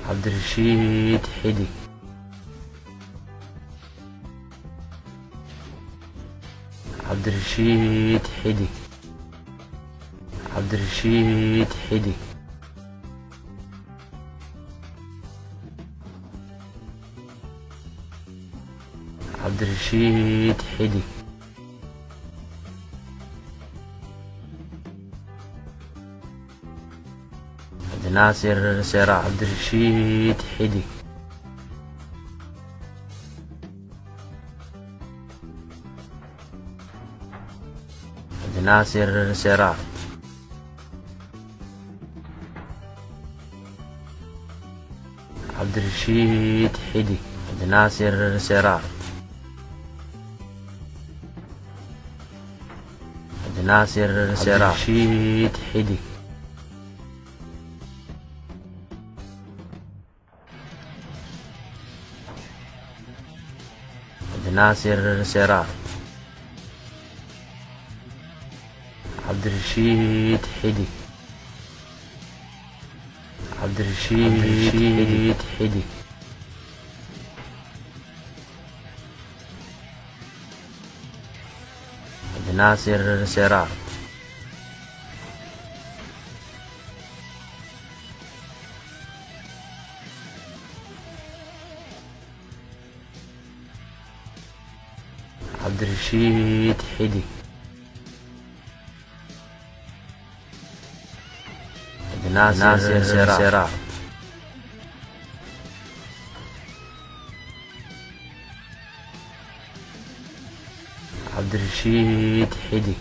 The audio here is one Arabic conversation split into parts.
عبد الرشيد حدي. عبد الرشيد حدي. عبد الرشيد حدي. عبد الرشيد حدي. عبد الناصر سراع. عبد الرشيد حدي. عبد الناصر سراع. عبد الرشيد حدي. عبد الناصر سراع. عبد الناصر سراع. عبد الرشيد حدي. عبد الناصر سراع. عبد الرشيد حدي. عبد الرشيد حدي. عبد الناصر سراع. عبد الرشيد حدي. عبد الناصر سراع. عبد الرشيد حدي.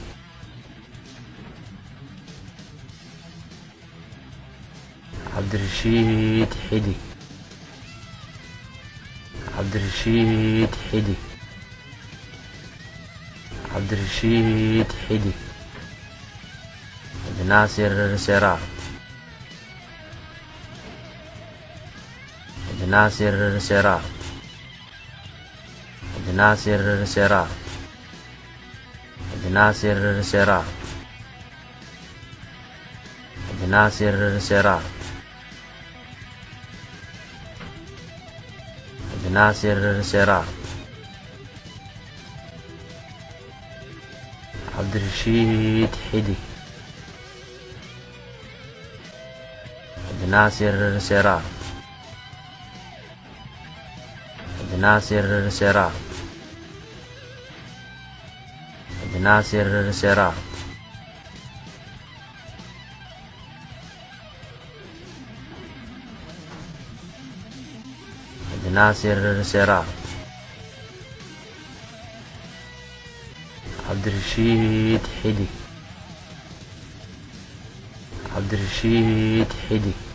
عبد الرشيد حدي. عبد الرشيد حدي. عبد الرشيد حدي. عبد الناصر سراع. عبد الناصر سراع. عبد الناصر سراع. عبد الناصر سراع. عبد الناصر سراع. عبد الناصر سراع. عبد الرشيد حدي. عبد الناصر سراع. عبد الناصر سراع. عبد الناصر سراع. عبد الناصر سراع. عبد الرشيد حدي. عبد الرشيد حدي.